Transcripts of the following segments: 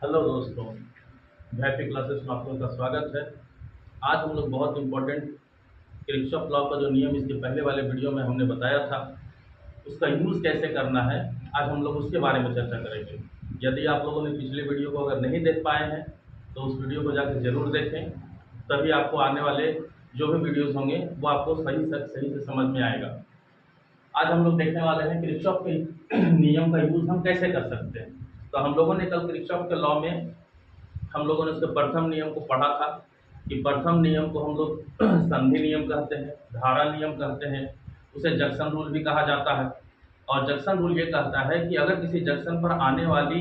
Hello दोस्तों, happy classes में आप लोगों का स्वागत है। आज हम लोग बहुत इम्पोर्टेंट किरचॉफ लॉ का जो नियम इसके पहले वाले वीडियो में हमने बताया था, उसका यूज़ कैसे करना है, आज हम लोग उसके बारे में चर्चा करेंगे। यदि आप लोगों ने पिछले वीडियो को अगर नहीं देख पाए हैं तो उस वीडियो को जाकर ज़रूर देखें, तभी आपको आने वाले जो भी वीडियोज़ होंगे वो आपको सही से समझ में आएगा। आज हम लोग देखने वाले हैं किरचॉफ के नियम का यूज़ हम कैसे कर सकते हैं। तो हम लोगों ने कल किरचॉफ के लॉ में हम लोगों ने उसके प्रथम नियम को पढ़ा था कि प्रथम नियम को हम लोग संधि नियम कहते हैं, धारा नियम कहते हैं, उसे जंक्शन रूल भी कहा जाता है। और जंक्शन रूल ये कहता है कि अगर किसी जंक्शन पर आने वाली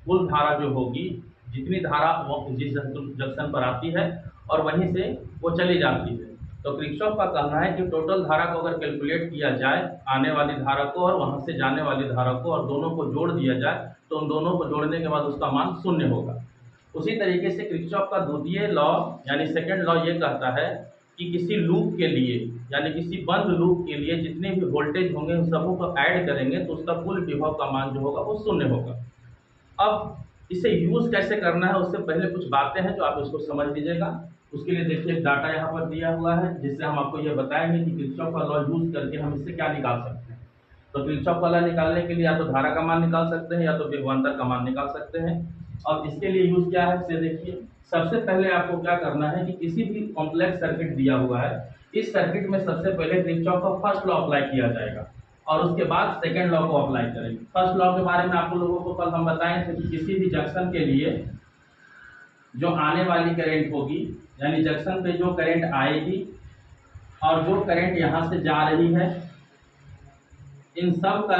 कुल धारा जो होगी, जितनी धारा वो जिस जंक्शन पर आती है और वहीं से वो चली जाती है, तो किरचॉफ का कहना है कि टोटल धारा को अगर कैलकुलेट किया जाए, आने वाली धारा को और वहाँ से जाने वाली धारा को, और दोनों को जोड़ दिया जाए, तो उन दोनों को जोड़ने के बाद उसका मान शून्य होगा। उसी तरीके से किरचॉफ का द्वितीय लॉ यानी सेकंड लॉ ये कहता है कि किसी लूप के लिए यानी किसी बंद लूप के लिए जितने भी वोल्टेज होंगे उन सबों को ऐड करेंगे तो उसका कुल विभव का मान जो होगा वो शून्य होगा। अब इसे यूज़ कैसे करना है उससे पहले कुछ बातें हैं जो आप इसको समझ लीजिएगा। उसके लिए देखिए डाटा यहाँ पर दिया हुआ है, जिससे हम आपको ये बताएंगे कि किरचॉफ का लॉ यूज़ करके हम इससे क्या निकाल सकते हैं। तो किरचॉफ का लॉ निकालने के लिए या तो धारा का मान निकाल सकते हैं या तो विभवांतर का मान निकाल सकते हैं। अब इसके लिए यूज़ क्या है इसे देखिए। सबसे पहले आपको क्या करना है कि किसी भी कॉम्प्लेक्स सर्किट दिया हुआ है, इस सर्किट में सबसे पहले किरचॉफ का फर्स्ट लॉ अप्लाई किया जाएगा और उसके बाद सेकेंड लॉ को अप्लाई करेंगे। फर्स्ट लॉ के बारे में आप लोगों को कल हम बताए थे कि किसी भी जंक्शन के लिए जो आने वाली करंट होगी, यानी जंक्शन पे जो करंट आएगी और जो करंट यहाँ से जा रही है, इन सब का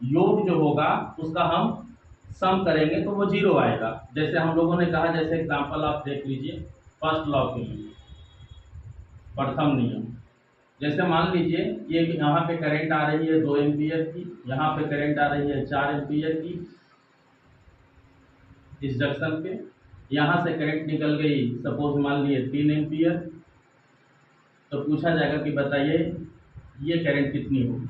योग जो होगा उसका हम सम करेंगे तो वो जीरो आएगा। जैसे हम लोगों ने कहा, जैसे एग्जांपल आप देख लीजिए फर्स्ट लॉ के लिए प्रथम नियम। जैसे मान लीजिए ये कि यहाँ पे करंट आ रही है 2 एम्पियर की, यहाँ पे करंट आ रही है 4 एम्पियर की इस जंक्शन पे, यहाँ से करंट निकल गई सपोज मान लिए 3 एम्पियर। तो पूछा जाएगा कि बताइए ये करंट कितनी होगी।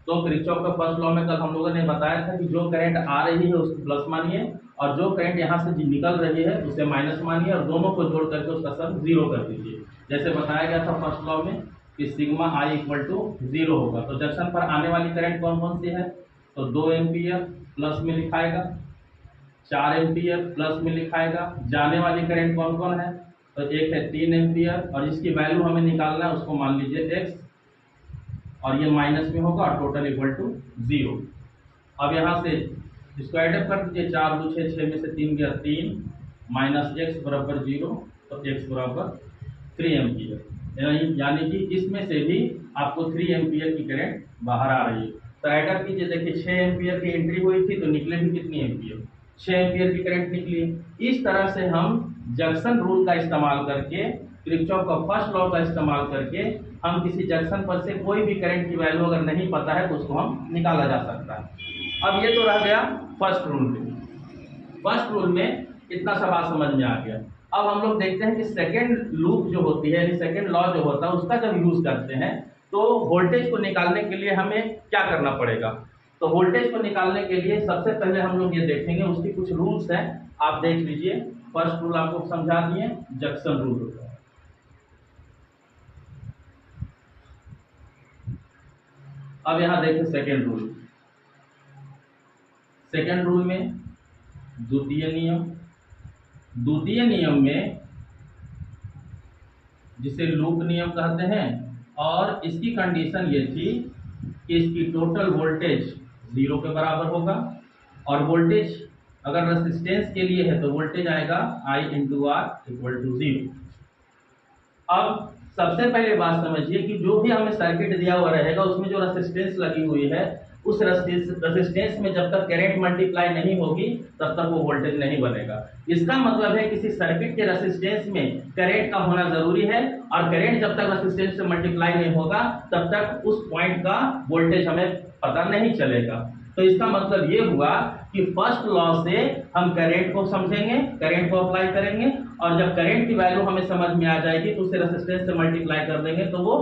तो किरचॉफ का फर्स्ट लॉ में कल हम लोगों ने बताया था कि जो करंट आ रही है उसको प्लस मानिए और जो करंट यहाँ से निकल रही है उसे माइनस मानिए और दोनों को जोड़ करके उसका सम जीरो कर दीजिए। जैसे बताया गया था फर्स्ट लॉ में कि sigma I equal to zero होगा। तो जंक्शन पर आने वाली करंट कौन कौन सी है, तो 2 एम्पियर प्लस में लिखाएगा, 4 एम्पियर प्लस में लिखाएगा। जाने वाली करंट कौन कौन है, तो एक है 3 एम्पियर और इसकी वैल्यू हमें निकालना है, उसको मान लीजिए x और ये माइनस में होगा और टोटल इक्वल टू जीरो। अब यहाँ से इसको एडअप कर दीजिए, 4 2 6, 6 में से 3 गया 3 माइनस एक्स बराबर जीरो, तो x बराबर 3 एम्पियर। यानी कि इसमें से भी आपको 3 एम्पियर की करंट बाहर आ रही है। तो एडअप कीजिए, देखिए 6 एम्पियर की एंट्री हुई थी तो निकले भी कितनी एम्पियर, 6 एम्पियर की करंट निकली। इस तरह से हम जंक्शन रूल का इस्तेमाल करके, किरचॉफ का फर्स्ट लॉ का इस्तेमाल करके हम किसी जंक्शन पर से कोई भी करंट की वैल्यू अगर नहीं पता है तो उसको हम निकाला जा सकता है। अब ये तो रह गया फर्स्ट रूल में। फर्स्ट रूल में इतना सा बात समझ में आ गया। अब हम लोग देखते हैं कि सेकेंड लूप जो होती है यानी सेकेंड लॉ जो होता है उसका जब यूज करते हैं तो वोल्टेज को निकालने के लिए हमें क्या करना पड़ेगा। तो वोल्टेज को निकालने के लिए सबसे पहले हम लोग ये देखेंगे, उसकी कुछ रूल्स हैं, आप देख लीजिए। फर्स्ट रूल आपको समझा दिए, जंक्शन रूल होता है। अब यहां देखें सेकेंड रूल। सेकेंड रूल में द्वितीय नियम, द्वितीय नियम में जिसे लूप नियम कहते हैं, और इसकी कंडीशन ये थी कि इसकी टोटल वोल्टेज जीरो के बराबर होगा और वोल्टेज अगर रेसिस्टेंस के लिए है तो वोल्टेज आएगा I into R equal to zero. अब सबसे पहले बात समझिए कि जो भी हमें सर्किट दिया हुआ रहेगा उसमें जो रेसिस्टेंस लगी हुई है, उस रेसिस्टेंस में जब तक करंट मल्टीप्लाई नहीं होगी तब तक वो वोल्टेज नहीं बनेगा। इसका मतलब है किसी सर्किट के रेसिस्टेंस में करंट का होना जरूरी है और करंट जब तक रेसिस्टेंस से मल्टीप्लाई नहीं होगा तब तक उस पॉइंट का वोल्टेज हमें पता नहीं चलेगा। तो इसका मतलब ये हुआ कि फर्स्ट लॉ से हम करंट को समझेंगे, करंट को अप्लाई करेंगे और जब करंट की वैल्यू हमें समझ में आ जाएगी तो उसे रेसिस्टेंस से मल्टीप्लाई कर देंगे तो वो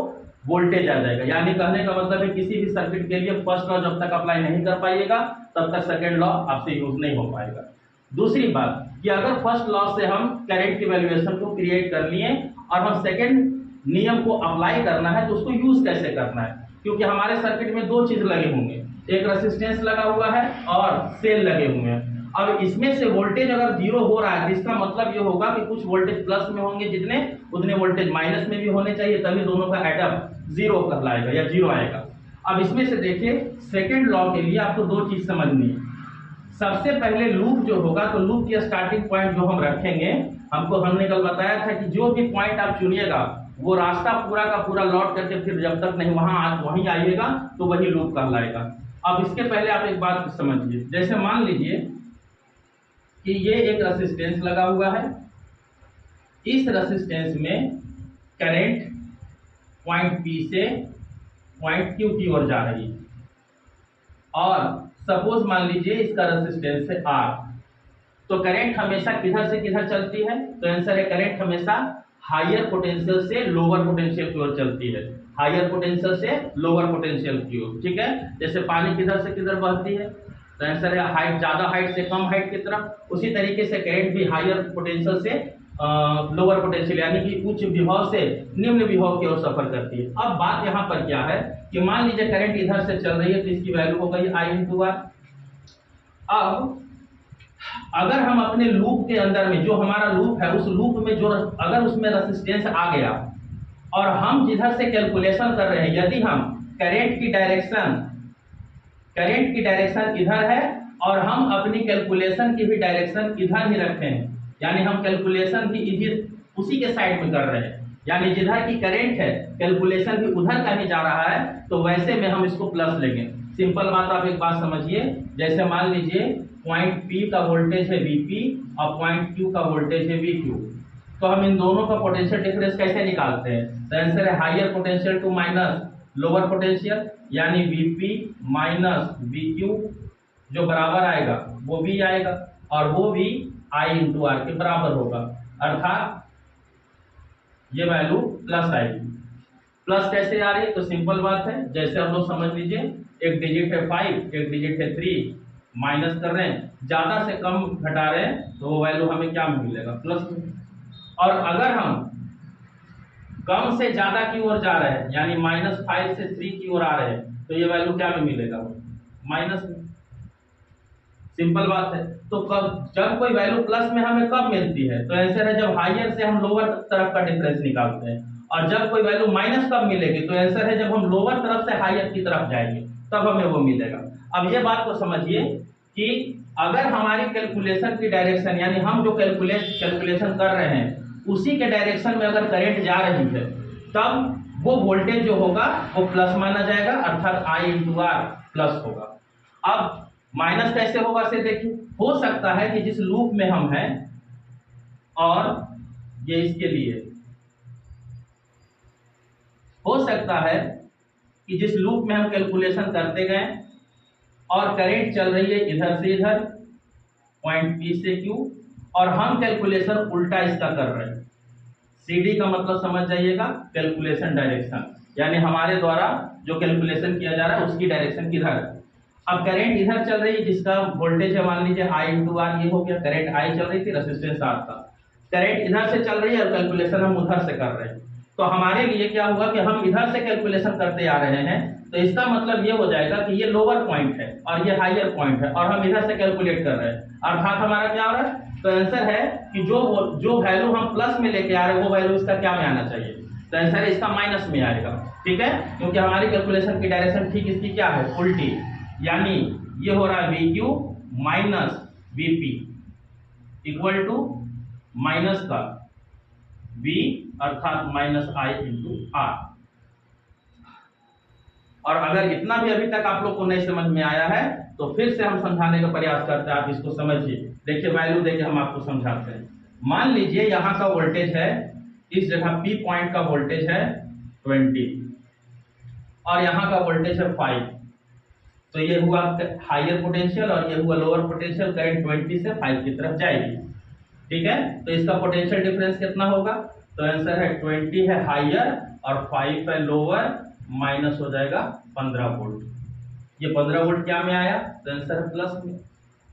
वोल्टेज आ जाएगा। यानी कहने का मतलब है किसी भी सर्किट के लिए फर्स्ट लॉ जब तक अप्लाई नहीं कर पाइएगा तब तक सेकंड लॉ आपसे यूज नहीं हो पाएगा। दूसरी बात कि अगर फर्स्ट लॉ से हम करंट की वैल्यूएशन को क्रिएट कर लिए और हम सेकंड नियम को अप्लाई करना है तो उसको यूज कैसे करना है, क्योंकि हमारे सर्किट में दो चीज लगे होंगे, एक रेसिस्टेंस लगा हुआ है और सेल लगे हुए हैं। अब इसमें से वोल्टेज अगर जीरो हो रहा है तो इसका मतलब ये होगा कि कुछ वोल्टेज प्लस में होंगे जितने उतने वोल्टेज माइनस में भी होने चाहिए, तभी दोनों का एडअप जीरो कहलाएगा या जीरो आएगा। अब इसमें से देखिए सेकेंड लॉ के लिए आपको दो चीज समझनी है। सबसे पहले लूप जो होगा तो लूप की स्टार्टिंग पॉइंट जो हम रखेंगे, हमने कल बताया था कि जो भी पॉइंट आप चुनिएगा वो रास्ता पूरा का पूरा लौट करके फिर जब तक नहीं वहीं आइएगा तो वही लूप कहलाएगा। अब इसके पहले आप एक बात समझिए, जैसे मान लीजिए कि ये एक रेसिस्टेंस लगा हुआ है, इस रेसिस्टेंस में करंट पॉइंट P से पॉइंट Q की ओर जा रही है और सपोज मान लीजिए इसका रेसिस्टेंस है R, तो करंट हमेशा किधर से किधर चलती है, तो आंसर है करंट हमेशा हायर पोटेंशियल से लोअर पोटेंशियल की ओर चलती है, हायर पोटेंशियल से लोअर पोटेंशियल की ओर। ठीक है, जैसे पानी किधर से किधर बहती है तो आंसर है हाइट, ज्यादा हाइट से कम हाइट की तरफ। उसी तरीके से करंट भी हायर पोटेंशियल से लोअर पोटेंशियल यानी कि उच्च विभव से निम्न विभव की ओर सफर करती है। अब बात यहाँ पर क्या है कि मान लीजिए करंट इधर से चल रही है तो इसकी वैल्यू हो गई I × R। अब अगर हम अपने लूप के अंदर में जो हमारा लूप है उस लूप में जो अगर उसमें रेसिस्टेंस आ गया और हम जिधर से कैलकुलेशन कर रहे हैं, यदि हम करंट की डायरेक्शन इधर है और हम अपनी कैलकुलेशन की भी डायरेक्शन इधर ही रखे हैं, यानी हम कैलकुलेशन भी इधर उसी के साइड में कर रहे हैं, यानी जिधर की करंट है कैलकुलेशन भी उधर का ही जा रहा है, तो वैसे में हम इसको प्लस लेंगे। सिंपल बात, आप एक बात समझिए, जैसे मान लीजिए पॉइंट P का वोल्टेज है Vp और पॉइंट Q का वोल्टेज है Vq, तो हम इन दोनों का पोटेंशियल डिफरेंस कैसे निकालते हैं, तो आंसर है higher potential to minus lower potential, यानी Vp माइनस Vq जो बराबर आएगा वो भी आएगा और वो भी I × R के बराबर होगा, अर्थात ये वैल्यू प्लस आएगी। प्लस कैसे आ रही है, तो सिंपल बात है, जैसे हम लोग समझ लीजिए एक डिजिट है 5, एक डिजिट है 3, माइनस कर रहे हैं, ज्यादा से कम घटा रहे हैं तो वो वैल्यू हमें क्या मिलेगा, प्लस में। और अगर हम कम से ज्यादा की ओर जा रहे हैं यानी -5 से 3 की ओर आ रहे हैं तो ये वैल्यू क्या में मिलेगा, माइनस में। सिंपल बात है। तो कब जब कोई वैल्यू प्लस में हमें कब मिलती है, तो आंसर है जब हायर से हम लोअर तरफ का डिफरेंस निकालते हैं, और जब कोई वैल्यू माइनस कब मिलेगी, तो आंसर है जब हम लोअर तरफ से हायर की तरफ जाएंगे तब हमें वो मिलेगा। अब ये बात को समझिए कि अगर हमारी कैलकुलेशन की डायरेक्शन यानी हम जो कैलकुलेशन कर रहे हैं उसी के डायरेक्शन में अगर करंट जा रही है तब वो वोल्टेज जो होगा वो प्लस माना जाएगा, अर्थात I × R प्लस होगा। अब माइनस कैसे होगा से देखिए, हो सकता है कि जिस लूप में हम हैं और ये इसके लिए हो सकता है कि जिस लूप में हम कैलकुलेशन करते गए और करंट चल रही है इधर से इधर पॉइंट P से Q और हम कैलकुलेशन उल्टा इसका कर रहे हैं। CD का मतलब समझ जाइएगा कैलकुलेशन डायरेक्शन, यानी हमारे द्वारा जो कैलकुलेशन किया जा रहा है उसकी डायरेक्शन किधर है। अब करंट इधर चल रही है जिसका वोल्टेज है मान लीजिए I × R, ये हो गया, करंट I चल रही थी, रेजिस्टेंस R था, करंट इधर से चल रही है और कैलकुलेशन हम उधर से कर रहे हैं। तो हमारे लिए क्या हुआ कि हम इधर से कैलकुलेशन करते आ रहे हैं, तो इसका मतलब ये हो जाएगा कि ये लोअर पॉइंट है और ये हायर पॉइंट है और हम इधर से कैलकुलेट कर रहे हैं, अर्थात हमारा क्या हो रहा है, तो आंसर है कि जो वैल्यू हम प्लस में लेके आ रहे हैं वो वैल्यू इसका क्या में आना चाहिए, तो आंसर है इसका माइनस में आएगा। ठीक है, क्योंकि हमारी कैलकुलेशन की डायरेक्शन ठीक इसकी क्या है, उल्टी, यानी ये हो रहा है VQ minus VP equal to minus का V अर्थात -I × R। और अगर इतना भी अभी तक आप लोग को नहीं समझ में आया है तो फिर से हम समझाने का प्रयास करते हैं, आप इसको समझिए। देखिए वैल्यू देके हम आपको समझाते हैं। मान लीजिए यहाँ का वोल्टेज है, इस जगह P पॉइंट का वोल्टेज है 20 और यहाँ का वोल्टेज है 5, तो ये हुआ हायर पोटेंशियल और ये हुआ लोअर पोटेंशियल, करंट 20 से 5 की तरफ जाएगी। ठीक है, तो इसका पोटेंशियल डिफरेंस कितना होगा, तो आंसर है 20 है हायर और 5 है लोअर, माइनस हो जाएगा 15 वोल्ट। ये 15 वोल्ट क्या में आया, तो आंसर है प्लस में।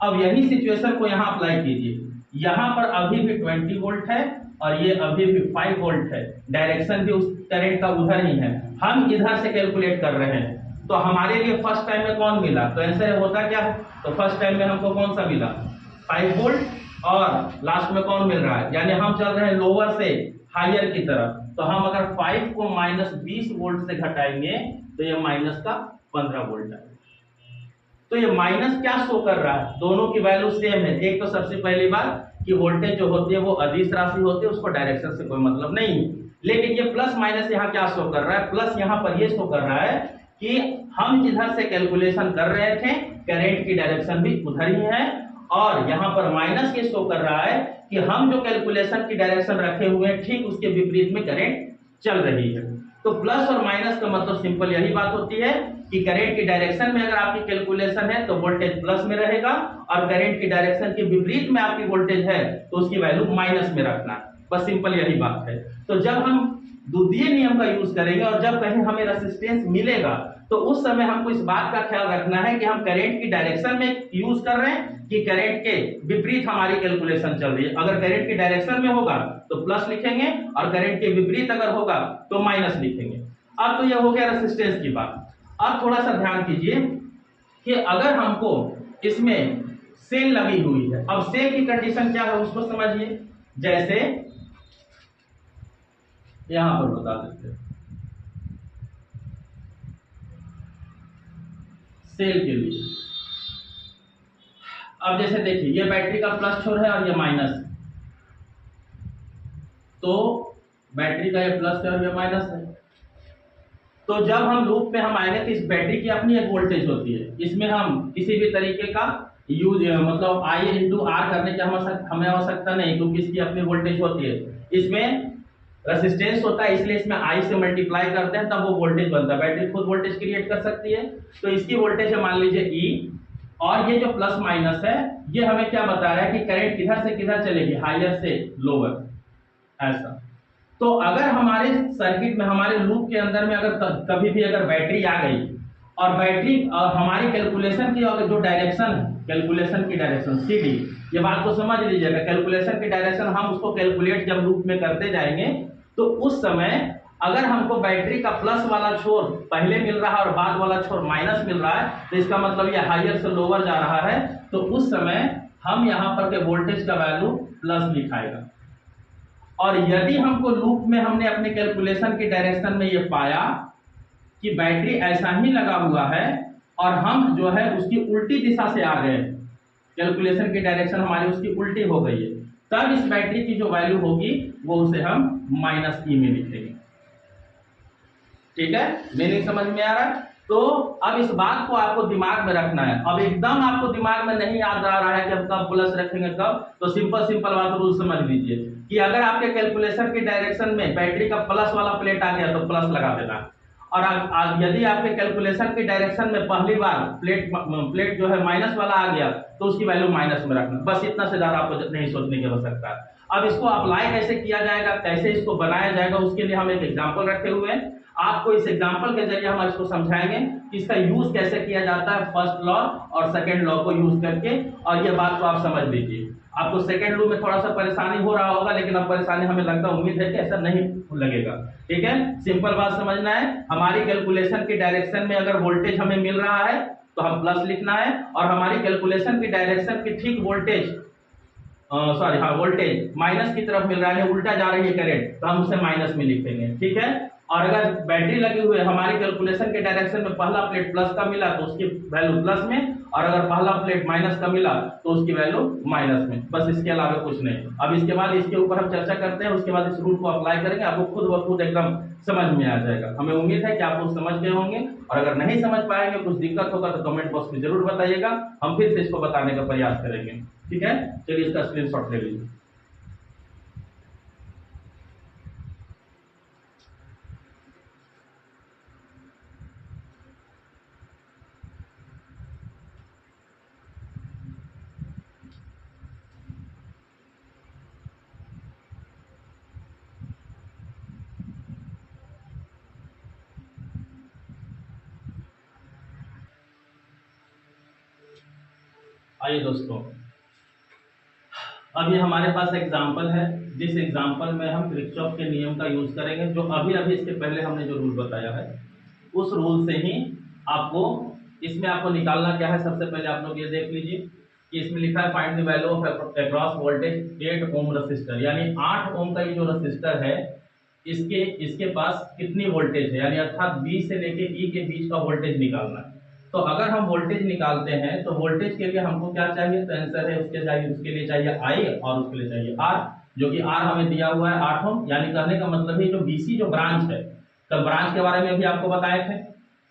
अब यही सिचुएशन को यहाँ अप्लाई कीजिए, यहाँ पर अभी भी 20 वोल्ट है और ये अभी भी 5 वोल्ट है, डायरेक्शन भी उस करंट का उधर ही है, हम इधर से कैलकुलेट कर रहे हैं। तो हमारे लिए फर्स्ट टाइम में कौन मिला, तो आंसर होता क्या है, तो फर्स्ट टाइम में हमको कौन सा मिला, 5 वोल्ट, और लास्ट में कौन मिल रहा है, यानी हम चल रहे हैं लोअर से हायर की तरफ। तो हम अगर 5 को -20 वोल्ट से घटाएंगे तो ये माइनस का 15 वोल्ट है। तो ये माइनस क्या शो कर रहा है, दोनों की वैल्यू सेम है। एक तो सबसे पहली बात कि वोल्टेज जो होती है वो अदिश राशि होती है, उसको डायरेक्शन से कोई मतलब नहीं। लेकिन ये प्लस माइनस यहाँ क्या शो कर रहा है, प्लस यहाँ पर ये शो कर रहा है कि हम जिधर से कैलकुलेशन कर रहे थे करंट की डायरेक्शन भी उधर ही है, और यहाँ पर माइनस ये शो कर रहा है कि हम जो कैलकुलेशन की डायरेक्शन रखे हुए हैं ठीक उसके विपरीत में करंट चल रही है। तो प्लस और माइनस का मतलब सिंपल यही बात होती है कि करंट की डायरेक्शन में अगर आपकी कैलकुलेशन है तो वोल्टेज प्लस में रहेगा, और करंट की डायरेक्शन के विपरीत में आपकी वोल्टेज है तो उसकी वैल्यू माइनस में रखना। बस सिंपल यही बात है। तो जब हम द्वितीय नियम का यूज करेंगे और जब कहीं हमें रेजिस्टेंस मिलेगा तो उस समय हमको इस बात का ख्याल रखना है कि हम करंट की डायरेक्शन में यूज कर रहे हैं कि करंट के विपरीत हमारी कैलकुलेशन चल रही है। अगर करंट की डायरेक्शन में होगा तो प्लस लिखेंगे और करंट के विपरीत अगर होगा तो माइनस लिखेंगे। अब तो यह हो गया रेजिस्टेंस की बात। अब थोड़ा सा ध्यान कीजिए कि अगर हमको इसमें सेल लगी हुई है, अब सेल की कंडीशन क्या है उसको समझिए। जैसे यहां पर बता देते हैं सेल के लिए। अब जैसे देखिए ये बैटरी का प्लस छोर है और ये माइनस, तो बैटरी का ये प्लस है और ये माइनस है। तो जब हम लूप में हम आएंगे तो इस बैटरी की अपनी एक वोल्टेज होती है, इसमें हम किसी भी तरीके का यूज मतलब I इंटू आर करने की हमें आवश्यकता नहीं, क्योंकि इसकी अपनी वोल्टेज होती है। इसमें रेसिस्टेंस होता है इसलिए इसमें I से मल्टीप्लाई करते हैं तब वो वोल्टेज बनता है। बैटरी खुद वोल्टेज क्रिएट कर सकती है। तो इसकी वोल्टेज है मान लीजिए E, और ये जो प्लस माइनस है ये हमें क्या बता रहा है कि करंट किधर से किधर चलेगी, हायर से लोअर, ऐसा। तो अगर हमारे सर्किट में हमारे लूप के अंदर में अगर कभी भी अगर बैटरी आ गई और बैटरी हमारी कैलकुलेशन की जो डायरेक्शन है, कैलकुलेशन की डायरेक्शन CD, ये बात को समझ लीजिएगा, कैलकुलेशन की डायरेक्शन हम उसको कैलकुलेट जब लूप में करते जाएंगे तो उस समय अगर हमको बैटरी का प्लस वाला छोर पहले मिल रहा है और बाद वाला छोर माइनस मिल रहा है तो इसका मतलब ये हायर से लोअर जा रहा है। तो उस समय हम यहाँ पर के वोल्टेज का वैल्यू प्लस लिखाएगा। और यदि हमको लूप में हमने अपने कैलकुलेशन की डायरेक्शन में ये पाया कि बैटरी ऐसा ही लगा हुआ है और हम जो है उसकी उल्टी दिशा से आ गए, कैलकुलेशन की डायरेक्शन हमारी उसकी उल्टी हो गई है, तब इस बैटरी की जो वैल्यू होगी वो उसे हम -E में लिखेंगे। ठीक है, मीनिंग समझ में आ रहा है। तो अब इस बात को आपको दिमाग में रखना है। अब एकदम आपको दिमाग में नहीं याद आ रहा है कि हम कब प्लस रखेंगे कब, तो सिंपल बात रूल समझ लीजिए कि अगर आपके कैलकुलेशन की डायरेक्शन में बैटरी का प्लस वाला प्लेट आ गया तो प्लस लगा देना, और यदि आपके कैलकुलेशन की डायरेक्शन में पहली बार प्लेट जो है माइनस वाला आ गया तो उसकी वैल्यू माइनस में रखना। बस इतना से ज्यादा आपको नहीं सोचने की आवश्यकता है। अब इसको अप्लाई कैसे किया जाएगा, कैसे इसको बनाया जाएगा, उसके लिए हम एक एग्जाम्पल रखे हुए हैं। आपको इस एग्जाम्पल के जरिए हम इसको समझाएंगे कि इसका यूज कैसे किया जाता है फर्स्ट लॉ और सेकंड लॉ को यूज करके, और ये बात को आप समझ लीजिए। आपको सेकंड लॉ में थोड़ा सा परेशानी हो रहा होगा, लेकिन अब परेशानी हमें लगता है, उम्मीद है कि ऐसा नहीं लगेगा। ठीक है, सिंपल बात समझना है। हमारी कैलकुलेशन की डायरेक्शन में अगर वोल्टेज हमें मिल रहा है तो हम प्लस लिखना है, और हमारी कैलकुलेशन की डायरेक्शन की ठीक वोल्टेज वोल्टेज माइनस की तरफ मिल रहा है, उल्टा जा रही है करंट, तो हम उसे माइनस में लिखेंगे। ठीक है, और अगर बैटरी लगी हुई है हमारी कैलकुलेशन के डायरेक्शन में पहला प्लेट प्लस का मिला तो उसकी वैल्यू प्लस में, और अगर पहला प्लेट माइनस का मिला तो उसकी वैल्यू माइनस में। बस इसके अलावा कुछ नहीं। अब इसके बाद इसके ऊपर हम चर्चा करते हैं, उसके बाद इस रूल को अप्लाई करेंगे, आपको खुद ब खुद एकदम समझ में आ जाएगा। हमें उम्मीद है कि आप लोग समझ गए होंगे, और अगर नहीं समझ पाएंगे, कुछ दिक्कत होगा तो कमेंट बॉक्स में जरूर बताइएगा, हम फिर से इसको बताने का प्रयास करेंगे। ठीक है, चलिए इसका स्क्रीनशॉट ले लीजिए। आइए दोस्तों, अब ये हमारे पास एग्जाम्पल है, जिस एग्जाम्पल में हम किरचॉफ के नियम का यूज करेंगे, जो अभी अभी इसके पहले हमने जो रूल बताया है उस रूल से ही आपको इसमें आपको निकालना क्या है। सबसे पहले आप लोग ये देख लीजिए कि इसमें लिखा है find the value of across voltage 8 ohm resistor, यानी 8 ओम का ये जो रजिस्टर है इसके पास कितनी वोल्टेज है, यानी अर्थात बी से लेके ई के बीच का वोल्टेज निकालना है। तो अगर हम वोल्टेज निकालते हैं तो वोल्टेज के लिए हमको क्या चाहिए, तो आंसर है उसके लिए चाहिए आई और उसके लिए चाहिए आर, जो कि आर हमें दिया हुआ है 8 ओम। यानी कहने का मतलब है जो बीसी जो ब्रांच है, तो ब्रांच के बारे में भी आपको बताए थे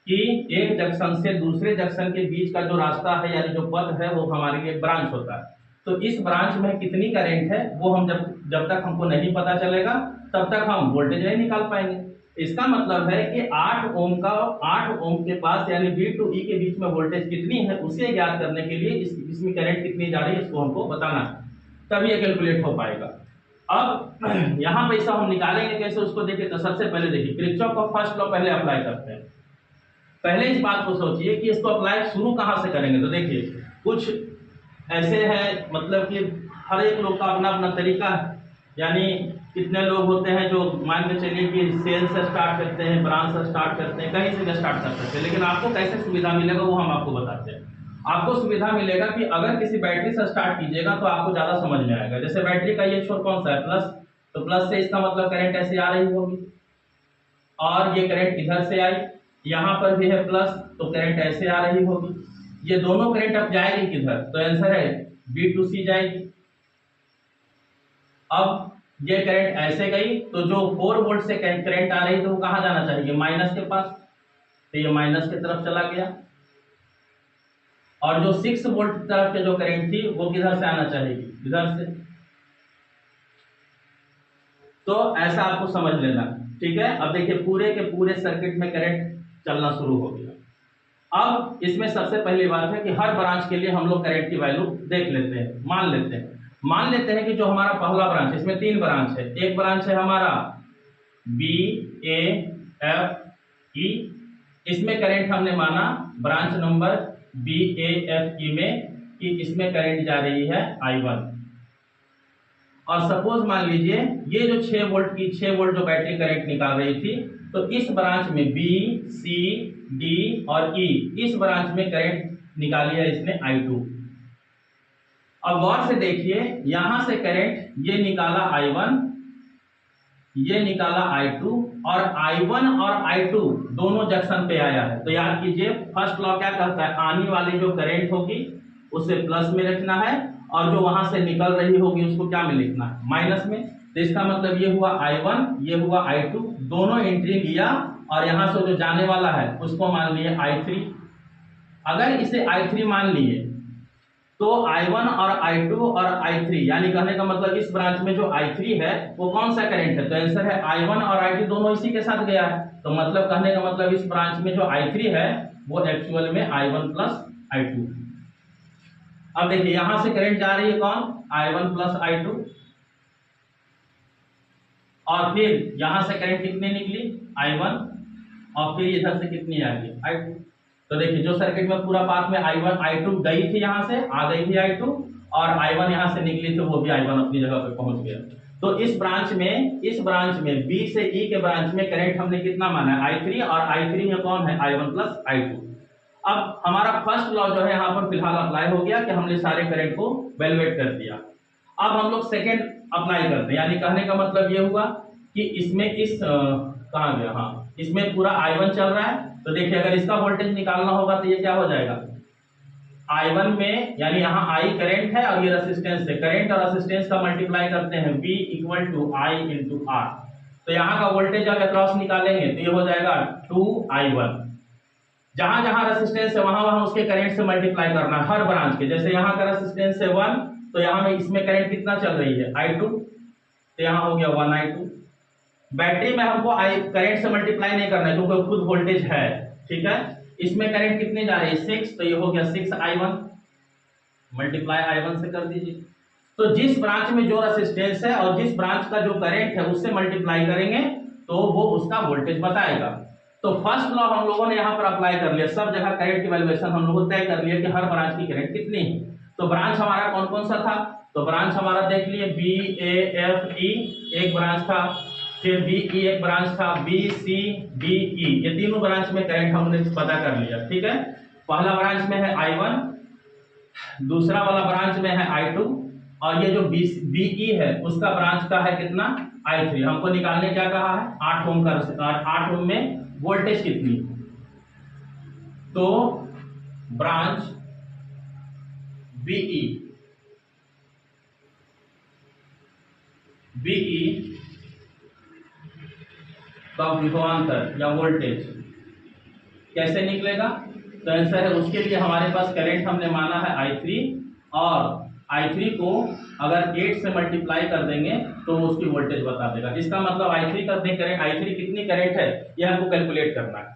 कि एक जंक्शन से दूसरे जंक्शन के बीच का जो रास्ता है यानी जो पथ है वो हमारे लिए ब्रांच होता है। तो इस ब्रांच में कितनी करंट है वो हम जब तक हमको नहीं पता चलेगा तब तक हम वोल्टेज नहीं निकाल पाएंगे। इसका मतलब है कि 8 ओम के पास यानी बी टू ई के बीच में वोल्टेज कितनी है उसे ज्ञात करने के लिए इसमें करंट कितनी जा रही है इसको हमको बताना है, तभी ये कैलकुलेट हो पाएगा। अब यहाँ पैसा हम निकालेंगे कैसे उसको देखिए। तो सबसे पहले देखिए किरचॉफ का फर्स्ट लॉ पहले अप्लाई करते हैं। पहले इस बात को सोचिए कि इसको अप्लाई शुरू कहाँ से करेंगे। तो देखिए कुछ ऐसे है, मतलब कि हर एक लोग का अपना अपना तरीका है, यानी कितने लोग होते हैं जो मान के चलिए कि सेल से स्टार्ट करते हैं, ब्रांच से स्टार्ट करते हैं, कहीं से स्टार्ट कर सकते हैं, लेकिन आपको कैसे सुविधा मिलेगा वो हम आपको बताते हैं। आपको सुविधा मिलेगा कि अगर किसी बैटरी से स्टार्ट कीजिएगा तो आपको ज़्यादा समझ में आएगा। जैसे बैटरी का ये छोर कौन सा है, प्लस, तो प्लस से इसका मतलब करंट ऐसे आ रही होगी और ये करंट इधर से आई, यहाँ पर भी है प्लस तो करंट ऐसे आ रही होगी। ये दोनों करंट अब जाएगी किधर, तो आंसर है बी टू सी जाएगी। अब ये करंट ऐसे गई तो जो 4 वोल्ट से करंट आ रही तो वो कहाँ जाना चाहिए, माइनस के पास, तो ये माइनस की तरफ चला गया। और जो 6 वोल्ट तरफ के जो करंट थी वो किधर से आना चाहिए, इधर से। तो ऐसा आपको समझ लेना, ठीक है। अब देखिए पूरे के पूरे सर्किट में करंट चलना शुरू हो गया। अब इसमें सबसे पहली बात है कि हर ब्रांच के लिए हम लोग करंट की वैल्यू देख लेते हैं, मान लेते हैं कि जो हमारा पहला ब्रांच, इसमें 3 ब्रांच है। एक ब्रांच है हमारा बी ए एफ ई, इसमें करंट हमने माना branch number B A F E में कि इसमें करंट जा रही है I1। और सपोज मान लीजिए ये जो 6 वोल्ट जो बैटरी करंट निकाल रही थी, तो इस ब्रांच में बी सी डी और ई, इस ब्रांच में करंट निकाली है इसने I2। अब गौर से देखिए यहां से करंट ये निकाला I1, ये निकाला I2, और I1 और I2 दोनों जंक्शन पे आया है। तो याद कीजिए फर्स्ट लॉ क्या कहता है, आने वाली जो करंट होगी उसे प्लस में रखना है और जो वहां से निकल रही होगी उसको क्या में लिखना है, माइनस में। तो इसका मतलब ये हुआ I1, ये हुआ I2, दोनों एंट्री लिया और यहां से जो जाने वाला है उसको मान लिए I3। अगर इसे I3 मान लिए तो I1 और I2 और I3, यानी कहने का मतलब इस ब्रांच में जो I3 है वो कौन सा करंट है, तो आंसर है I1 और I2 दोनों इसी के साथ गया है। तो मतलब कहने का मतलब इस ब्रांच में जो I3 है वो एक्चुअल में I1 प्लस I2। अब देखिए यहां से करंट जा रही है कौन, I1 प्लस I2, और फिर यहां से करंट कितनी निकली I1, और फिर इधर से कितनी आ गई I2। तो देखिए जो सर्किट में पूरा पाथ में I1 I2 गई थी, यहां से आ गई थी I2, और I1 यहां से निकली तो वो भी I1 अपनी जगह पे पहुंच गया। तो इस ब्रांच में B से E के ब्रांच में करंट हमने कितना माना है I3, और I3 में कौन है I1 प्लस I2। अब हमारा फर्स्ट लॉ जो है यहाँ पर फिलहाल अप्लाई हो गया कि हमने सारे करंट को वैल्यूएट कर दिया। अब हम लोग सेकेंड अप्लाई करते हैं, यानी कहने का मतलब ये हुआ कि इसमें कहाँ गया, हाँ इसमें पूरा I1 चल रहा है। तो देखिए अगर इसका वोल्टेज निकालना होगा तो ये क्या हो जाएगा, I1 में, यानी यहाँ I करंट है और ये रेसिस्टेंस है, करंट और रेसिस्टेंस का मल्टीप्लाई करते हैं V equal to I into R। तो यहाँ का वोल्टेज जब अक्रॉस निकालेंगे तो ये हो जाएगा 2I1। जहां जहां रेसिस्टेंस है वहां वहां उसके करंट से मल्टीप्लाई करना है हर ब्रांच के। जैसे यहाँ का रेसिस्टेंस है 1, तो यहाँ में इसमें करंट कितना चल रही है I2, तो यहाँ हो गया 1I2। बैटरी में हमको करंट से मल्टीप्लाई नहीं करना है क्योंकि खुद वोल्टेज है, ठीक है। इसमें करंट कितनी जा रही है 6, तो ये हो गया 6I1, मल्टीप्लाई I1 से कर दीजिए। तो जिस ब्रांच में जो रेसिस्टेंस है और जिस ब्रांच का जो करंट है उससे मल्टीप्लाई करेंगे तो वो उसका वोल्टेज बताएगा। तो फर्स्ट लॉ हम लोगों ने यहाँ पर अप्लाई कर लिया, सब जगह करंट की वैल्यूएशन हम लोगों तय कर लिया कि हर ब्रांच की करंट कितनी है। तो ब्रांच हमारा कौन कौन सा था, तो ब्रांच हमारा देख लिए बी ए एफ ई एक ब्रांच था, फिर बी ई एक ब्रांच था, बी सी डी ई, ये तीनों ब्रांच में करंट हमने पता कर लिया। ठीक है, पहला ब्रांच में है I1, दूसरा वाला ब्रांच में है I2, और ये जो बी ई है उसका ब्रांच का है कितना I3। हमको निकालने क्या कहा है, 8 ओम का, 8 ओम में वोल्टेज कितनी, तो ब्रांच बीई का विभवांतर या वोल्टेज कैसे निकलेगा, तो आंसर है उसके लिए हमारे पास करंट हमने माना है I3, और I3 को अगर 8 से मल्टीप्लाई कर देंगे तो उसकी वोल्टेज बता देगा। इसका मतलब I3 कितनी करंट है ये हमको कैलकुलेट करना है।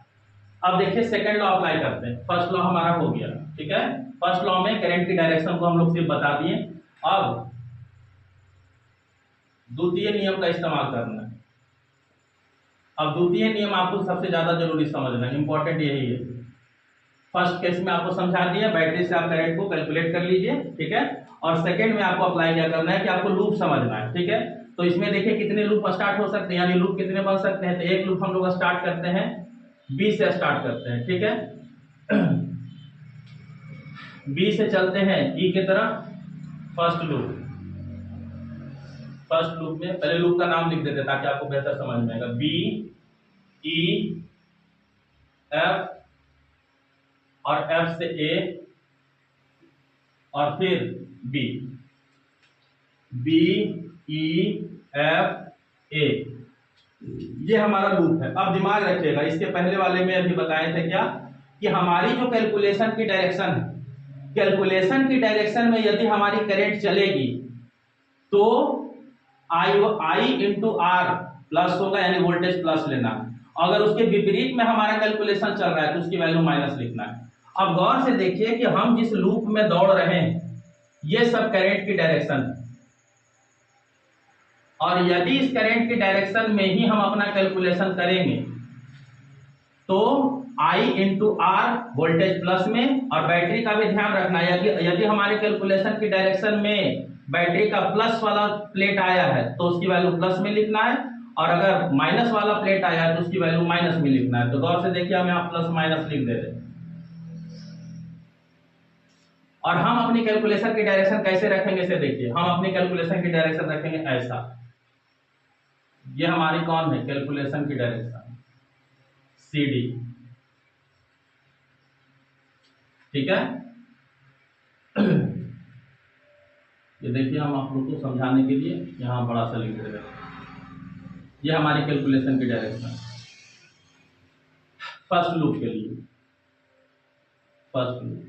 अब देखिए सेकंड लॉ अप्लाई करते हैं। फर्स्ट लॉ हमारा हो गया, ठीक है, फर्स्ट लॉ में करंट की डायरेक्शन को हम लोग सिर्फ बता दिए। अब द्वितीय नियम का इस्तेमाल करना है। अब द्वितीय नियम आपको सबसे ज्यादा जरूरी समझना है, इंपॉर्टेंट यही है। फर्स्ट केस में आपको समझा दिया, बैटरी से आप करंट को कैलकुलेट कर लीजिए, ठीक है, और सेकंड में आपको अप्लाई क्या करना है कि आपको लूप समझना है। ठीक है, तो इसमें देखिए कितने लूप स्टार्ट हो सकते हैं, यानी लूप कितने बन सकते हैं। तो एक लूप हम लोग स्टार्ट करते हैं, बी से स्टार्ट करते हैं, ठीक है, बी से चलते हैं ई की तरफ, फर्स्ट लूप में पहले लूप का नाम लिख देते ताकि आपको बेहतर समझ में आएगा। बी ई एफ, और एफ से ए, और फिर B, B E F A, ये हमारा लूप है। अब दिमाग रखिएगा, इसके पहले वाले में अभी बताए थे क्या कि हमारी जो कैलकुलेशन की डायरेक्शन है, कैलकुलेशन की डायरेक्शन में यदि हमारी करंट चलेगी तो I इंटू आर प्लस होगा, यानी वोल्टेज प्लस लेना है। अगर उसके विपरीत में हमारा कैलकुलेशन चल रहा है तो उसकी वैल्यू माइनस लिखना है। अब गौर से देखिए कि हम जिस लूप में दौड़ रहे हैं ये सब करंट की डायरेक्शन है, और यदि इस करंट की डायरेक्शन में ही हम अपना कैलकुलेशन करेंगे तो I into R voltage plus में, और बैटरी का भी ध्यान रखना है यदि हमारे कैलकुलेशन की डायरेक्शन में बैटरी का प्लस वाला प्लेट आया है तो उसकी वैल्यू प्लस में लिखना है, और अगर माइनस वाला प्लेट आया है तो उसकी वैल्यू माइनस में लिखना है। तो गौर से देखिए हम यहाँ प्लस माइनस लिख दे रहे हैं। और हम अपनी कैलकुलेशन की डायरेक्शन कैसे रखेंगे इसे देखिए, हम अपनी कैलकुलेशन की डायरेक्शन रखेंगे ऐसा, ये हमारी कौन है कैलकुलेशन की डायरेक्शन, सी डी, ठीक है। ये देखिए हम आप लोग को समझाने के लिए यहाँ बड़ा सा लिख दे रहे हैं, ये हमारी कैलकुलेशन की डायरेक्शन फर्स्ट लूप के लिए, फर्स्ट लूप,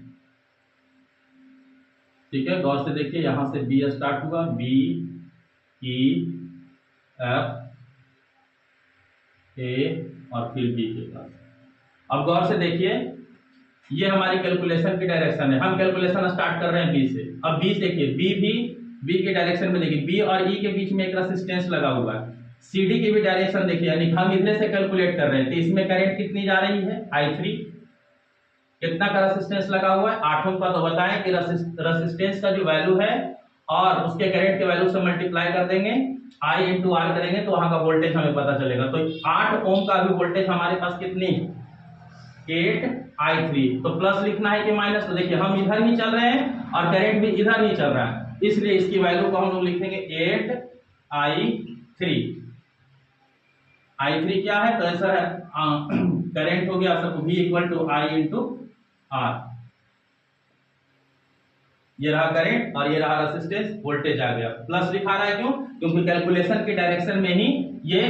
ठीक है। गौर से देखिए यहां से बी स्टार्ट हुआ, बी ई एफ ए और फिर बी के पास। अब गौर से देखिए ये हमारी कैलकुलेशन की डायरेक्शन है, हम कैलकुलेशन स्टार्ट कर रहे हैं बी से। अब बी देखिए, बी के डायरेक्शन में देखिए, बी और ई के बीच में एक रेजिस्टेंस लगा हुआ है। सीडी की भी डायरेक्शन देखिए, यानी हम इधर से कैलकुलेट कर रहे हैं तो इसमें करंट कितनी जा रही है, I3, कितना का रेजिस्टेंस लगा हुआ है 8 ओम का। तो बताएं कि रेजिस्टेंस का जो वैल्यू है और उसके करंट के वैल्यू से मल्टीप्लाई कर देंगे, I इंटू आर करेंगे तो वहां का वोल्टेज हमें पता चलेगा। तो 8 ओम का भी वोल्टेज हमारे पास कितनी, 8I3। तो प्लस लिखना है कि माइनस, तो देखिए हम इधर ही चल रहे हैं और करंट भी इधर ही चल रहा है, इसलिए इसकी वैल्यू को हम लोग लिखेंगे 8I3। I3 क्या है, तो आंसर है करंट हो गया सब V equal to I into R. ये रहा करंट और ये रहा रेजिस्टेंस, वोल्टेज आ गया। प्लस लिखा रहा है क्यों, क्योंकि कैलकुलेशन की डायरेक्शन में ही ये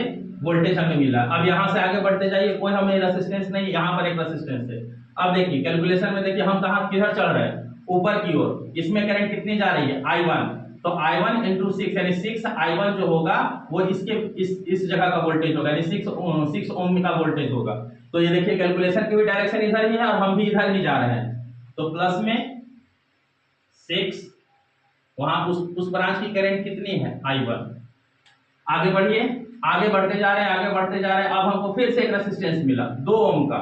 वोल्टेज हमें मिला। अब यहां से आगे बढ़ते जाइए, कोई हमें रेजिस्टेंस नहीं, यहाँ पर एक रेजिस्टेंस है। अब देखिए कैलकुलेशन में देखिए हम कहाँ किधर चल रहे हैं, ऊपर की ओर। इसमें करंट कितनी जा रही है, I1, तो I1 इंटू 6 यानी 6I1 जो होगा वो इसके इस जगह का वोल्टेज होगा, यानी 6 ओम का वोल्टेज होगा। तो ये देखिए कैलकुलेशन की भी डायरेक्शन इधर ही है और हम भी इधर ही जा रहे हैं, तो प्लस में 6, वहां उस ब्रांच की करंट कितनी है, I1। आगे बढ़िए, आगे बढ़ते जा रहे हैं, आगे बढ़ते जा रहे हैं। अब हमको फिर से एक रेजिस्टेंस मिला 2 ओम का,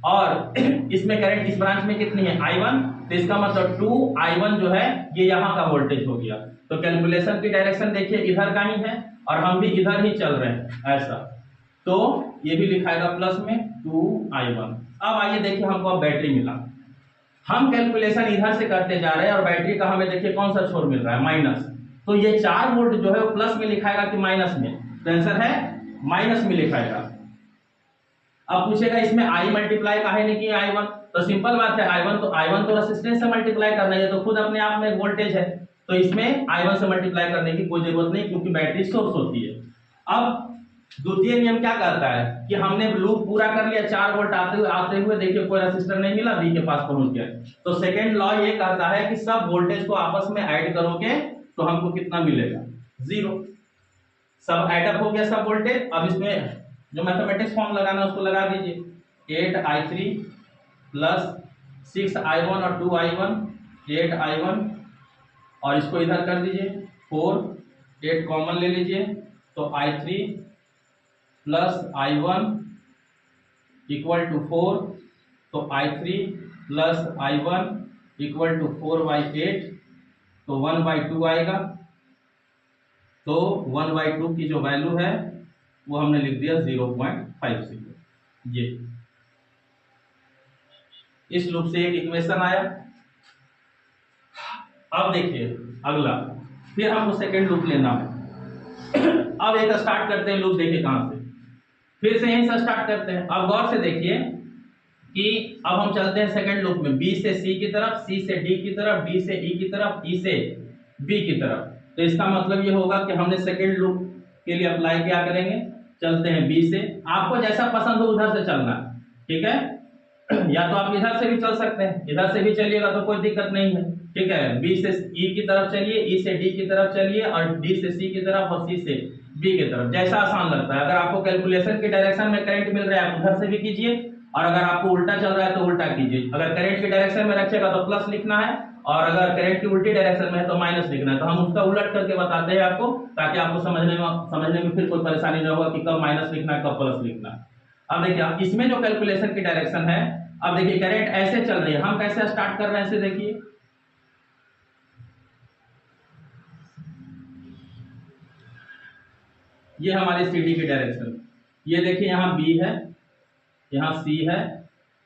और इसमें करंट इस ब्रांच में कितनी है, I1, तो इसका मतलब 2i1 जो है ये यहाँ का वोल्टेज हो गया। तो कैलकुलेशन की डायरेक्शन देखिए इधर का ही है और हम भी इधर ही चल रहे हैं ऐसा, तो ये भी लिखाएगा प्लस में 2i1। अब आइए देखिए हमको अब बैटरी मिला, हम कैलकुलेशन इधर से करते जा रहे हैं और बैटरी का हमें देखिए कौन सा छोर मिल रहा है, माइनस। तो ये 4 वोल्ट जो है वो प्लस में लिखाएगा कि माइनस में, तो आंसर है माइनस में लिखाएगा। अब पूछेगा इसमें आई मल्टीप्लाई काहे नहीं किया i1, तो सिंपल बात है i1 तो रेजिस्टेंस से मल्टीप्लाई करना है, तो खुद अपने आप में एक वोल्टेज है, तो इसमें i1 से मल्टीप्लाई करने की कोई जरूरत नहीं क्योंकि बैटरी सोर्स होती है। अब द्वितीय नियम क्या कहता है कि हमने लूप पूरा कर लिया, 4 वोल्ट आते हुए देखिए कोई रेसिस्टर नहीं मिला, बी के पास पहुंच गया, तो सेकंड लॉ ये कहता है कि सब वोल्टेज को आपस में ऐड करोगे तो हमको कितना मिलेगा, 0। सब ऐड अप हो गया सब वोल्टेज। अब इसमें जो मैथमेटिक्स फॉर्म लगाना है उसको लगा दीजिए, 8i3 प्लस 6i1 और 2i1, 8i1 और इसको इधर कर दीजिए 4, 8 कॉमन ले लीजिए तो i3 plus i1 equal to 4, तो i3 plus i1 equal to 4/8, तो 1/2 आएगा। तो 1/2 की जो वैल्यू है वो हमने लिख दिया 0.50। ये इस लूप से एक इक्वेशन आया। अब देखिए अगला, फिर हमको सेकेंड लूप लेना है। अब एक स्टार्ट करते हैं लूप, देखिए कहां से, फिर से यहीं से स्टार्ट करते हैं। अब गौर से देखिए कि अब हम चलते हैं सेकंड लूप में, बी से सी की तरफ, सी से डी की तरफ, डी से ई की तरफ, ई से बी की तरफ। तो इसका मतलब ये होगा कि हमने सेकंड लूप के लिए अप्लाई क्या करेंगे, चलते हैं बी से, आपको जैसा पसंद हो उधर से चलना, ठीक है, या तो आप इधर से भी चल सकते हैं, इधर से भी चलिएगा तो कोई दिक्कत नहीं है, ठीक है। बी से ई की तरफ चलिए, ई से डी की तरफ चलिए और डी से सी की तरफ और सी से बी की तरफ, जैसा आसान लगता है। अगर आपको कैलकुलेशन की डायरेक्शन में करंट मिल रहा है आप उधर से भी कीजिए, और अगर आपको उल्टा चल रहा है तो उल्टा कीजिए। अगर करंट की डायरेक्शन में रखेगा तो प्लस लिखना है, और अगर करंट की उल्टी डायरेक्शन में है तो माइनस लिखना है। तो हम उसका उलट करके बताते हैं आपको, ताकि आपको समझने में फिर कोई परेशानी न होगा कि कब माइनस लिखना है कब प्लस लिखना है। अब देखिए इसमें जो कैलकुलेशन की डायरेक्शन है, अब देखिए करंट ऐसे चल रही है, हम कैसे स्टार्ट कर रहे हैं ऐसे देखिए, ये हमारी सीडी की डायरेक्शन, ये देखिए यहाँ बी है, यहाँ सी है,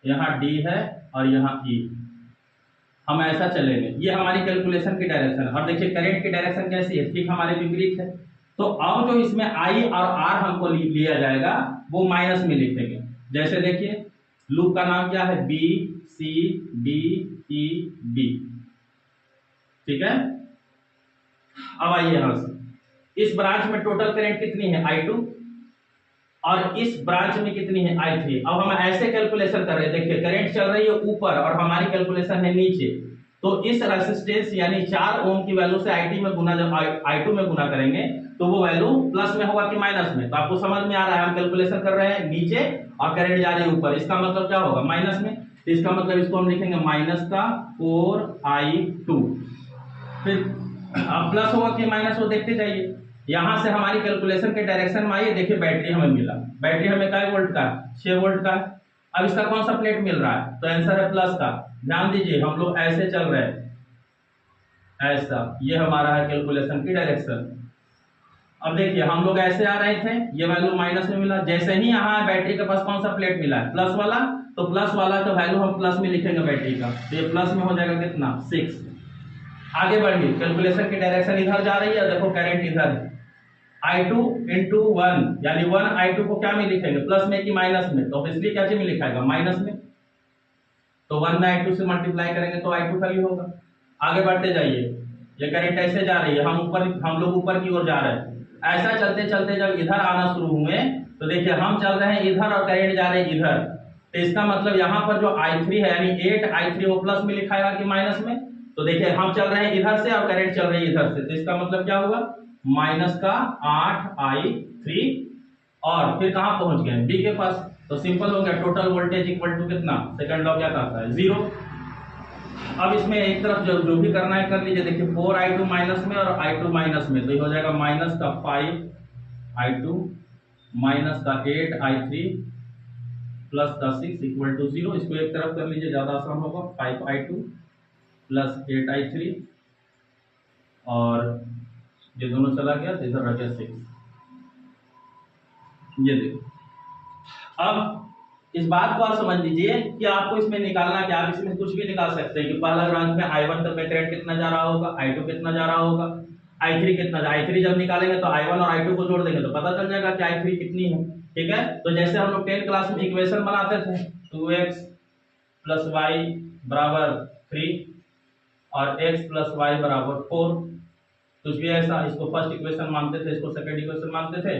यहाँ डी है और यहाँ ई, हम ऐसा चलेंगे, ये हमारी कैलकुलेशन की डायरेक्शन। और देखिए करंट की डायरेक्शन कैसी है, ठीक हमारे विपरीत है। तो अब जो इसमें आई और आर हमको लिया जाएगा वो माइनस में लिखेंगे। जैसे देखिए लूप का नाम क्या है, B C D E B, ठीक है। अब आइए यहां से, इस ब्रांच में टोटल करंट कितनी है, I2, और इस ब्रांच में कितनी है, I3। अब हम ऐसे कैलकुलेशन कर रहे हैं, देखिए करंट चल रही है ऊपर और हमारी कैलकुलेशन है नीचे, तो इस रेजिस्टेंस यानी 4 ओम की वैल्यू से I2 में गुना करेंगे तो वो वैल्यू प्लस में होगा कि माइनस में। तो आपको समझ में आ रहा है, हम कैलकुलेशन कर रहे हैं नीचे और करंट जा रही है ऊपर, इसका मतलब क्या होगा, माइनस में। तो इसका मतलब इसको हम लिखेंगे माइनस का 4I2, फिर अब प्लस होगा कि माइनस हो, देखते जाइए। यहां से हमारी कैलकुलेशन के डायरेक्शन में आइए, देखिए बैटरी हमें मिला, बैटरी हमें क्या वोल्ट का, 6 वोल्ट का। अब इसका कौन सा प्लेट मिल रहा है, तो आंसर है प्लस का। ध्यान दीजिए हम लोग ऐसे चल रहे हैं, ऐसा, ये हमारा है कैलकुलेशन की डायरेक्शन। अब देखिए हम लोग ऐसे आ रहे थे, ये वैल्यू माइनस में मिला, जैसे ही यहाँ बैटरी के पास कौन सा प्लेट मिला है, प्लस वाला, तो प्लस वाला का वैल्यू हम प्लस में लिखेंगे बैटरी का, तो ये प्लस में हो जाएगा कितना, 6। आगे बढ़िए, कैलकुलेशन की डायरेक्शन इधर जा रही है, देखो करंट इधर है, I2 इंटू 1 यानी 1I2 को क्या में लिखेंगे, प्लस में कि माइनस में, तो इसलिए क्या में लिखाएगा, माइनस में। तो 1 में I2 से मल्टीप्लाई करेंगे तो I2 का ही होगा। आगे बढ़ते जाइए, ये करंट ऐसे जा रही है, हम लोग ऊपर की ओर जा रहे हैं। ऐसा चलते चलते जब इधर आना शुरू हुए तो देखिए हम चल रहे हैं इधर और करंट जा रहे हैं इधर, तो इसका मतलब यहाँ पर जो I3 है यानी 8I3 वो प्लस में लिखाएगा कि माइनस में। तो देखिए हम चल रहे हैं इधर से और करंट चल रही है इधर से, तो इसका मतलब क्या हुआ, माइनस का 8I3, और फिर कहां पहुंच गए, बी के पास। तो सिंपल हो गया, टोटल वोल्टेज इक्वल टू कितना, सेकंड लॉ क्या कहता है, 0। अब इसमें एक तरफ जो भी करना है कर लीजिए, देखिए 4I2 माइनस में और I2 माइनस में, तो ये हो जाएगा माइनस का 5I2 माइनस का 8I3 प्लस का 6 इक्वल टू 0। इसको एक तरफ कर लीजिए, ज्यादा आसान होगा, 5I2 प्लस 8i3 और ये दोनों चला गया तो इधर रह गया 6। ये देखो अब इस बात को आप समझ लीजिए कि आपको इसमें निकालना क्या, आप इसमें कुछ भी निकाल सकते हैं कि पहला ब्रांच में I1 का करंट कितना जा रहा होगा, I2 कितना जा रहा होगा, I3 कितना, I3 जब निकालेंगे तो I1 और I2 को जोड़ देंगे तो पता चल जाएगा कि I3 कितनी है। ठीक है, तो जैसे हम लोग 10th क्लास में इक्वेशन बनाते थे 2x + y = 3 और x + y = 4, कुछ भी ऐसा, इसको फर्स्ट इक्वेशन मानते थे, इसको सेकंड इक्वेशन मानते थे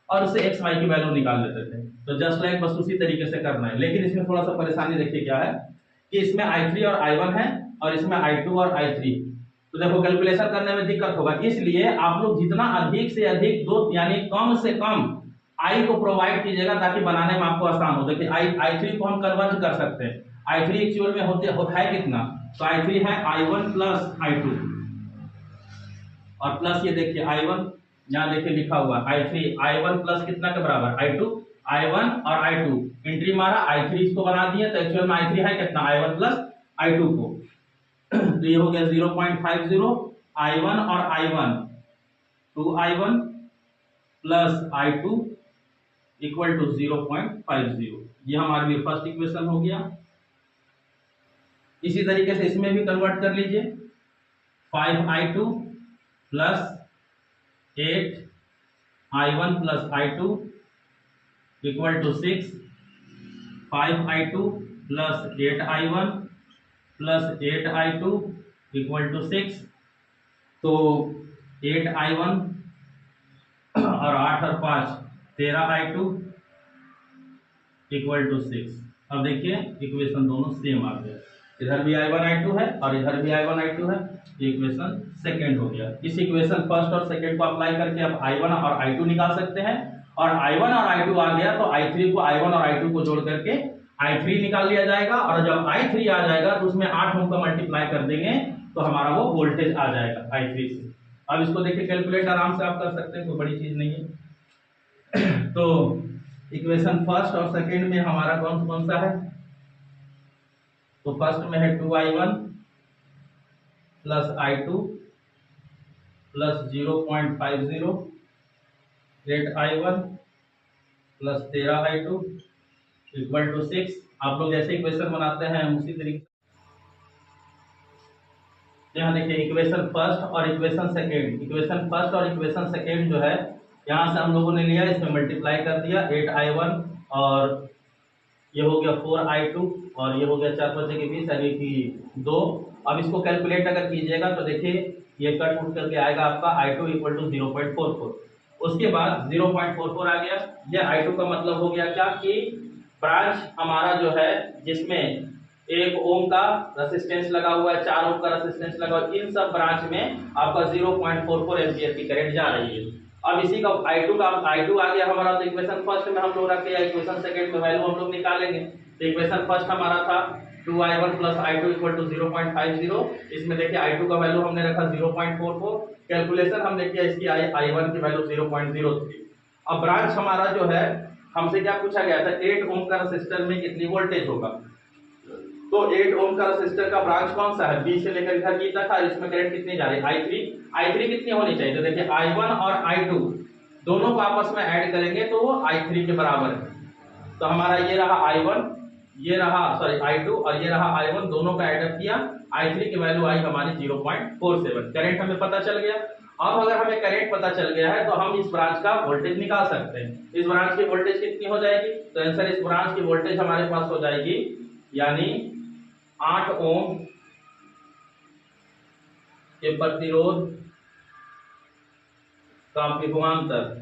और उससे x y की वैल्यू निकाल लेते थे। तो जस्ट लाइक बस उसी तरीके से करना है, लेकिन इसमें थोड़ा सा परेशानी देखिए क्या है कि इसमें I3 और I1 है और इसमें I2 और I3, तो देखो कैलकुलेशन करने में दिक्कत होगा। इसलिए आप लोग जितना अधिक से अधिक दो यानी कम से कम I को प्रोवाइड कीजिएगा ताकि बनाने में आपको आसान हो। देखिए I3 को हम कन्वर्ट कर सकते हैं। I3 एक्चुअल में होता है कितना, तो I3 है I1 + I2 और प्लस ये देखिए I1 यहाँ देखिए लिखा हुआ I3, I1 प्लस कितना के बराबर I2, I1 और I2 एंट्री मारा, I3 इसको बना दिए तो एक्चुअल में I3 है कितना I1 + I2 को तो ये हो गया 0.50, I1 और I1 2I1 + I2 = 0.50, ये हमारे लिए फर्स्ट इक्वेशन हो गया। इसी तरीके से इसमें भी कन्वर्ट कर लीजिए 5I2 + 8I1 + I2 = 6, 5I2 + 8I1 + 8I2 = 6, तो 8I1 और 8 और 5 13I2 = 6। अब देखिए इक्वेशन दोनों सेम आ गया, इधर भी I1 I2 है और इधर भी I1 I2 है, इक्वेशन सेकंड हो गया। इस इक्वेशन फर्स्ट और सेकंड को अप्लाई करके आप I1 और I2 निकाल सकते हैं और I1 और I2 आ गया तो I3 को I1 और I2 को जोड़ करके I3 निकाल लिया जाएगा और जब I3 आ जाएगा तो उसमें 8 ओम का मल्टीप्लाई कर देंगे तो हमारा वो वोल्टेज आ जाएगा I3 से। अब इसको देखिए कैलकुलेट आराम से आप कर सकते हैं, कोई बड़ी चीज नहीं है। तो इक्वेशन फर्स्ट और सेकंड में हमारा कौन कौन सा है, तो फर्स्ट में है 2I1 + I2 + 0.50, 8I1 + 13I2 = 6। आप लोग जैसे इक्वेशन बनाते हैं उसी तरीके से यहाँ देखिए इक्वेशन फर्स्ट और इक्वेशन सेकंड, इक्वेशन फर्स्ट और इक्वेशन सेकंड जो है यहाँ से हम लोगों ने लिया, इसमें मल्टीप्लाई कर दिया 8I1 और ये हो गया 4I2 और ये हो गया 4 बचे के 20 यानी कि 2। अब इसको कैलकुलेट अगर कीजिएगा तो देखिए ये कट उठ करके आएगा आपका I2 = 0.44, उसके बाद 0.44 आ गया। ये I2 का मतलब हो गया क्या कि ब्रांच हमारा जो है जिसमें 1 ओम का रेजिस्टेंस लगा हुआ है, 4 ओम का रेजिस्टेंस लगा हुआ है, इन सब ब्रांच में आपका 0.44 एम्पियर की करंट जा रही है। अब इसी का I2 आ गया हमारा, तो इक्वेशन फर्स्ट में हम लोग रखे या इक्वेशन सेकंड में वैल्यू हम लोग निकालेंगे। तो इक्वेशन फर्स्ट हमारा था 2I1 + I2 = 0.50, इसमें देखिए I2 का वैल्यू हमने रखा 0.44, कैलकुलेशन हमने किया इसकी I1 की वैल्यू 0.03। अब ब्रांच हमारा जो है हमसे क्या पूछा गया था, 8 ओम का रेजिस्टर में कितनी वोल्टेज होगा, तो 8 ओम का रेजिस्टर का ब्रांच कौन सा है, बी से लेकर इधर बी तक है, इसमें करंट कितनी जा रही है I3 कितनी होनी चाहिए, तो देखिए I1 और I2 दोनों को आपस में ऐड करेंगे तो वो I3 के बराबर है। तो हमारा ये रहा I1, ये रहा I2 और ये रहा I1, दोनों का ऐड अप किया, I3 की वैल्यू आई हमारी 0.47। करंट हमें पता चल गया। अब अगर हमें करंट पता चल गया है तो हम इस ब्रांच का वोल्टेज निकाल सकते हैं। इस ब्रांच की वोल्टेज कितनी हो जाएगी, तो आंसर इस ब्रांच की वोल्टेज हमारे पास हो जाएगी यानी 8 ओम के प्रतिरोध का विभवांतर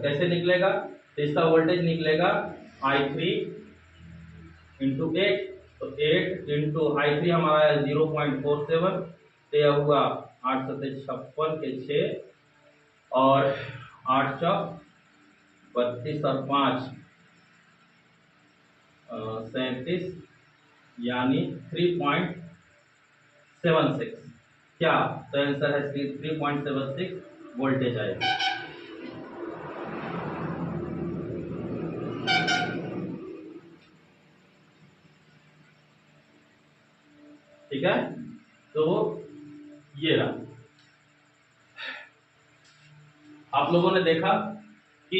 कैसे निकलेगा, तो इसका वोल्टेज निकलेगा I3 × 8, तो 8 × I3 हमारा है 0.47, तो यह हुआ 8 × 56 के 6 और 8 × 32 और 5 37 यानी 3.76। क्या, तो आंसर है 3.76 वोल्टेज आएगा। तो ये रहा, आप लोगों ने देखा कि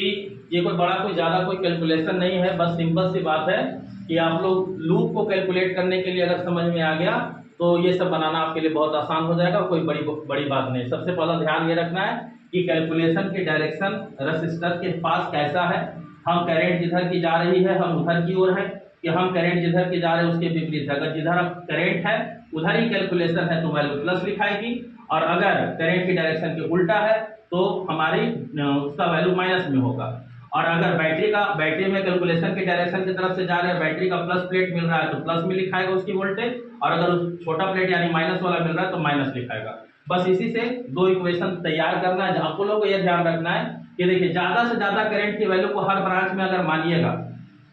ये कोई बड़ा कोई ज़्यादा कोई कैलकुलेशन नहीं है, बस सिंपल सी बात है कि आप लोग लूप को कैलकुलेट करने के लिए अगर समझ में आ गया तो ये सब बनाना आपके लिए बहुत आसान हो जाएगा, कोई बड़ी बात नहीं। सबसे पहला ध्यान ये रखना है कि कैलकुलेशन की डायरेक्शन रजिस्टर के पास कैसा है। हम करंट जिधर की जा रही है हम उधर की ओर है, कि हम करंट जिधर की जा रहे हैं उसके विपरीत है। अगर जिधर करंट है उधर ही कैलकुलेशन है तो वैल्यू प्लस लिखाएगी, और अगर करंट की डायरेक्शन के उल्टा है तो हमारी उसका वैल्यू माइनस में होगा। और अगर बैटरी में कैलकुलेशन के डायरेक्शन की तरफ से जा रहे हैं, बैटरी का प्लस प्लेट मिल रहा है तो प्लस में लिखाएगा उसकी वोल्टेज, और अगर उस छोटा प्लेट यानी माइनस वाला मिल रहा है तो माइनस लिखाएगा। बस इसी से दो इक्वेशन तैयार करना है। आप लोगों को यह ध्यान रखना है कि देखिए ज़्यादा से ज़्यादा करंट की वैल्यू को हर ब्रांच में अगर मानिएगा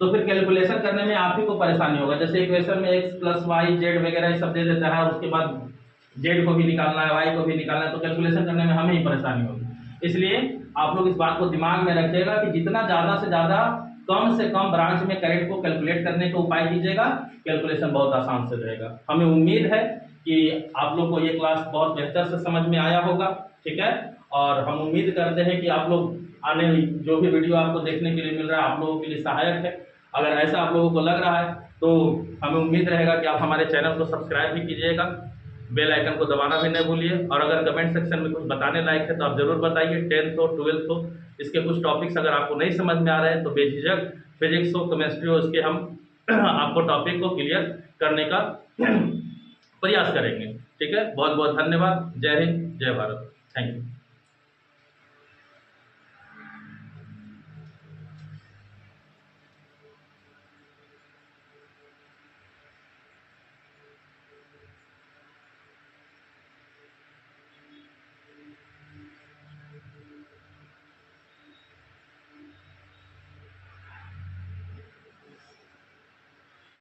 तो फिर कैलकुलेशन करने में आप ही को परेशानी होगा। जैसे इक्वेशन में x प्लस वाई जेड वगैरह ये सब दे देता है, उसके बाद जेड को भी निकालना है वाई को भी निकालना है, तो कैलकुलेशन करने में हमें ही परेशानी होगी। इसलिए आप लोग इस बात को दिमाग में रखिएगा कि जितना ज़्यादा से ज़्यादा कम से कम ब्रांच में करंट को कैलकुलेट करने का उपाय कीजिएगा, कैलकुलेशन बहुत आसान से रहेगा। हमें उम्मीद है कि आप लोग को ये क्लास बहुत बेहतर से समझ में आया होगा, ठीक है। और हम उम्मीद करते हैं कि आप लोग आने जो भी वीडियो आपको देखने के लिए मिल रहा है आप लोगों के लिए सहायक है। अगर ऐसा आप लोगों को लग रहा है तो हमें उम्मीद रहेगा कि आप हमारे चैनल को सब्सक्राइब भी कीजिएगा, बेल आइकन को दबाना भी नहीं भूलिए। और अगर कमेंट सेक्शन में कुछ बताने लायक है तो आप ज़रूर बताइए। 10th हो 12th हो इसके कुछ टॉपिक्स अगर आपको नहीं समझ में आ रहे हैं तो बेझिझक फिजिक्स हो केमिस्ट्री हो इसके हम आपको टॉपिक को क्लियर करने का प्रयास करेंगे, ठीक है। बहुत बहुत धन्यवाद। जय हिंद, जय भारत, थैंक यू।